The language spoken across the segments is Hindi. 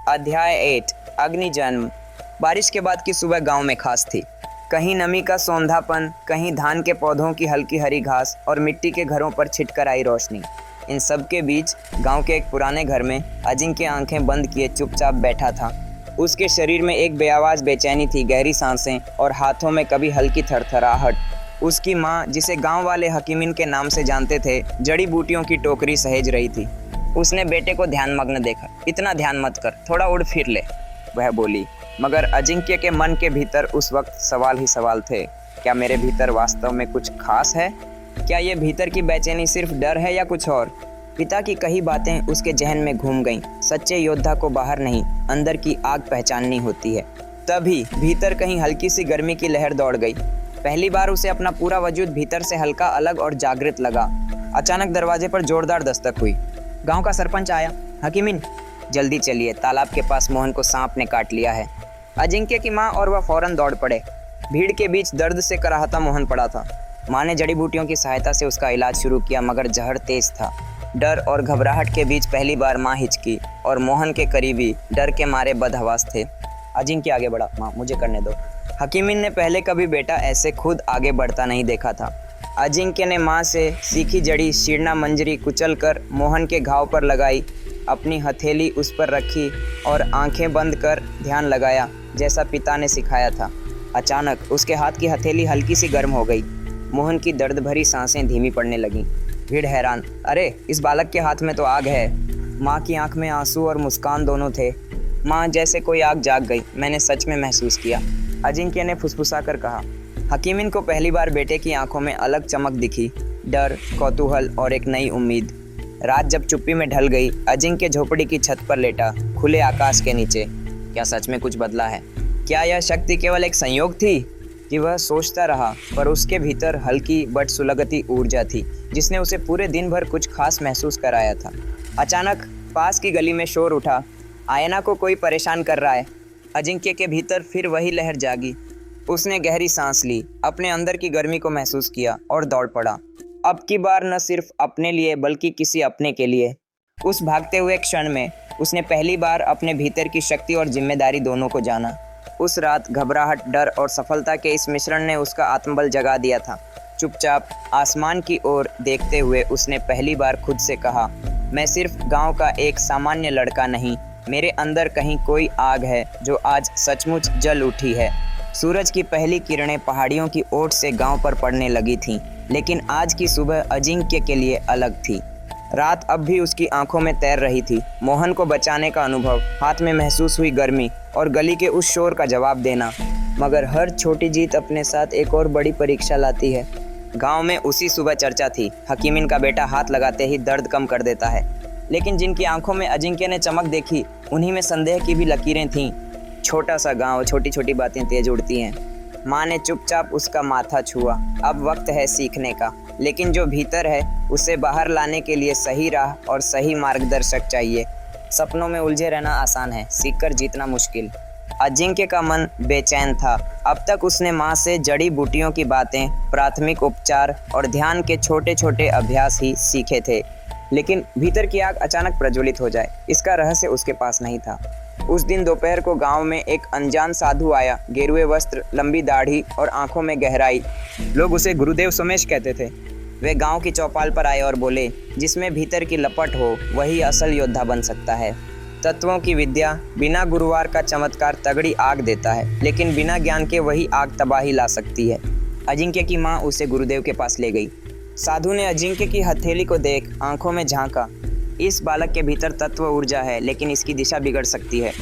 अध्याय 8 अग्नि जन्म। बारिश के बाद की सुबह गांव में खास थी। कहीं नमी का सौंधापन, कहीं धान के पौधों की हल्की हरी घास और मिट्टी के घरों पर छिटकर आई रोशनी। इन सब के बीच गांव के एक पुराने घर में अजिंक्य आंखें बंद किए चुपचाप बैठा था। उसके शरीर में एक बेआवाज बेचैनी थी, गहरी सांसें और हाथों में कभी हल्की थरथराहट। उसकी माँ, जिसे गांव वाले हकीमिन के नाम से जानते थे, जड़ी बूटियों की टोकरी सहेज रही थी। उसने बेटे को ध्यानमग्न देखा। इतना ध्यान मत कर, थोड़ा उड़ फिर ले, वह बोली। मगर अजिंक्य के मन के भीतर उस वक्त सवाल ही सवाल थे। क्या मेरे भीतर वास्तव में कुछ खास है? क्या ये भीतर की बेचैनी सिर्फ डर है या कुछ और? पिता की कई बातें उसके जहन में घूम गईं। सच्चे योद्धा को बाहर नहीं, अंदर की आग पहचाननी होती है। तभी भीतर कहीं हल्की सी गर्मी की लहर दौड़ गई। पहली बार उसे अपना पूरा वजूद भीतर से हल्का, अलग और जागृत लगा। अचानक दरवाजे पर जोरदार दस्तक हुई। गांव का सरपंच आया। हकीमिन, जल्दी चलिए, तालाब के पास मोहन को सांप ने काट लिया है। अजिंक्य की माँ और वह फौरन दौड़ पड़े। भीड़ के बीच दर्द से कराहता मोहन पड़ा था। माँ ने जड़ी बूटियों की सहायता से उसका इलाज शुरू किया, मगर जहर तेज था। डर और घबराहट के बीच पहली बार माँ हिचकी और मोहन के करीबी डर के मारे बदहवास थे। अजिंक्य आगे बढ़ा। माँ, मुझे करने दो। हकीमिन ने पहले कभी बेटा ऐसे खुद आगे बढ़ता नहीं देखा था। अजिंक्य ने माँ से सीखी जड़ी शीर्णा मंजरी कुचल कर मोहन के घाव पर लगाई। अपनी हथेली उस पर रखी और आंखें बंद कर ध्यान लगाया, जैसा पिता ने सिखाया था। अचानक उसके हाथ की हथेली हल्की सी गर्म हो गई। मोहन की दर्द भरी सांसें धीमी पड़ने लगीं। भीड़ हैरान। अरे, इस बालक के हाथ में तो आग है। माँ की आंख में आंसू और मुस्कान दोनों थे। माँ, जैसे कोई आग जाग गई, मैंने सच में महसूस किया, अजिंक्य ने फुसफुसा कर कहा। हकीमिन को पहली बार बेटे की आंखों में अलग चमक दिखी, डर, कौतूहल और एक नई उम्मीद। रात जब चुप्पी में ढल गई, अजिंक्य झोपड़ी की छत पर लेटा, खुले आकाश के नीचे। क्या सच में कुछ बदला है? क्या यह शक्ति केवल एक संयोग थी? कि वह सोचता रहा, पर उसके भीतर हल्की बट सुलगती ऊर्जा थी, जिसने उसे पूरे दिन भर कुछ खास महसूस कराया था। अचानक पास की गली में शोर उठा। आयना को कोई परेशान कर रहा है। अजिंक्य के भीतर फिर वही लहर जागी। उसने गहरी सांस ली, अपने अंदर की गर्मी को महसूस किया और दौड़ पड़ा। अब की बार न सिर्फ अपने लिए बल्कि किसी अपने के लिए। उस भागते हुए क्षण में उसने पहली बार अपने भीतर की शक्ति और जिम्मेदारी दोनों को जाना। उस रात घबराहट, डर और सफलता के इस मिश्रण ने उसका आत्मबल जगा दिया था। चुपचाप आसमान की ओर देखते हुए उसने पहली बार खुद से कहा, मैं सिर्फ गांव का एक सामान्य लड़का नहीं, मेरे अंदर कहीं कोई आग है जो आज सचमुच जल उठी है। सूरज की पहली किरणें पहाड़ियों की ओट से गांव पर पड़ने लगी थीं, लेकिन आज की सुबह अजिंक्य के लिए अलग थी। रात अब भी उसकी आंखों में तैर रही थी। मोहन को बचाने का अनुभव, हाथ में महसूस हुई गर्मी और गली के उस शोर का जवाब देना। मगर हर छोटी जीत अपने साथ एक और बड़ी परीक्षा लाती है। गांव में उसी सुबह चर्चा थी। हकीमिन का बेटा हाथ लगाते ही दर्द कम कर देता है। लेकिन जिनकी आंखों में अजिंक्य ने चमक देखी, उन्हीं में संदेह की भी लकीरें थीं। छोटा सा गांव, छोटी छोटी बातें तेज उड़ती हैं। माँ ने चुपचाप उसका माथा छुआ। अब वक्त है सीखने का, लेकिन जो भीतर है उसे बाहर लाने के लिए सही राह और सही मार्गदर्शक चाहिए। सपनों में उलझे रहना आसान है, सीखकर जीतना मुश्किल। अजिंक्य का मन बेचैन था। अब तक उसने माँ से जड़ी बूटियों की बातें, प्राथमिक उपचार और ध्यान के छोटे छोटे अभ्यास ही सीखे थे। लेकिन भीतर की आग अचानक प्रज्वलित हो जाए, इसका रहस्य उसके पास नहीं था। उस दिन दोपहर को गांव में एक अनजान साधु आया। गेरुए वस्त्र, लंबी दाढ़ी और आंखों में गहराई। लोग उसे गुरुदेव सोमेश कहते थे। वे गांव की चौपाल पर आए और बोले, जिसमें भीतर की लपट हो वही असल योद्धा बन सकता है। तत्वों की विद्या, बिना गुरुवार का चमत्कार तगड़ी आग देता है, लेकिन बिना ज्ञान के वही आग तबाही ला सकती है। अजिंक्य की माँ उसे गुरुदेव के पास ले गई। साधु ने अजिंक्य की हथेली को देख आंखों में झांका। इस बालक के भीतर तत्व ऊर्जा है, लेकिन इसकी दिशा बिगड़ सकती है।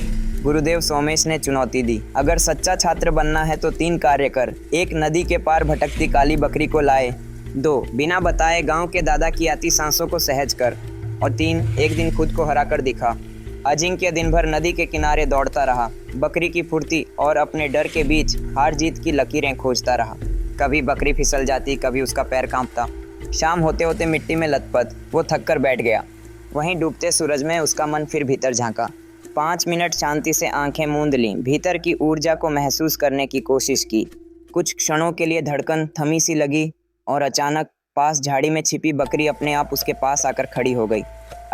गुरुदेव सोमेश ने चुनौती दी, अगर सच्चा छात्र बनना है तो 3 कार्य कर। 1, नदी के पार भटकती काली बकरी को लाए। 2, बिना बताए गांव के दादा की आती सांसों को सहज कर। और 3, एक दिन खुद को हरा कर दिखा। अजिंक्य दिन भर नदी के किनारे दौड़ता रहा, बकरी की फुर्ती और अपने डर के बीच हार जीत की लकीरें खोजता रहा। कभी बकरी फिसल जाती, कभी उसका पैर कांपता। शाम होते होते मिट्टी में लथपथ वो थक कर बैठ गया। वहीं डूबते सूरज में उसका मन फिर भीतर झांका। 5 मिनट शांति से आंखें मूंद लीं, भीतर की ऊर्जा को महसूस करने की कोशिश की। कुछ क्षणों के लिए धड़कन थमी सी लगी और अचानक पास झाड़ी में छिपी बकरी अपने आप उसके पास आकर खड़ी हो गई।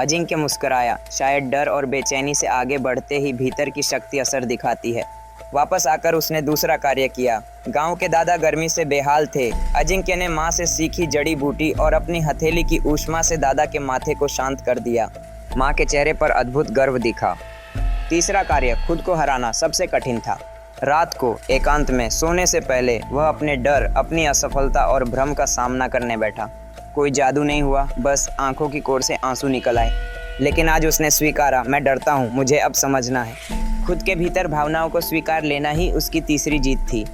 अजिंक्य मुस्कुराया। शायद डर और बेचैनी से आगे बढ़ते ही भीतर की शक्ति असर दिखाती है। वापस आकर उसने दूसरा कार्य किया। गांव के दादा गर्मी से बेहाल थे। अजिंक्य ने माँ से सीखी जड़ी बूटी और अपनी हथेली की ऊष्मा से दादा के माथे को शांत कर दिया। माँ के चेहरे पर अद्भुत गर्व दिखा। तीसरा कार्य खुद को हराना सबसे कठिन था। रात को एकांत में सोने से पहले वह अपने डर, अपनी असफलता और भ्रम का सामना करने बैठा। कोई जादू नहीं हुआ, बस आंखों की कोर से आंसू निकल आए। लेकिन आज उसने स्वीकारा, मैं डरता हूँ, मुझे अब समझना है। खुद के भीतर भावनाओं को स्वीकार लेना ही उसकी तीसरी जीत थी।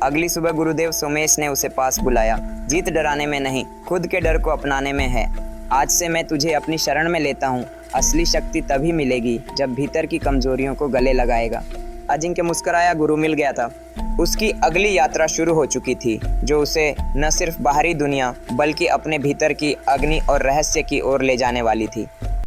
अगली सुबह गुरुदेव सोमेश ने उसे पास बुलाया। जीत डराने में नहीं, खुद के डर को अपनाने में है। आज से मैं तुझे अपनी शरण में लेता हूँ। असली शक्ति तभी मिलेगी जब भीतर की कमजोरियों को गले लगाएगा। अजिंक्य मुस्कुराया। गुरु मिल गया था। उसकी अगली यात्रा शुरू हो चुकी थी, जो उसे न सिर्फ बाहरी दुनिया बल्कि अपने भीतर की अग्नि और रहस्य की ओर ले जाने वाली थी।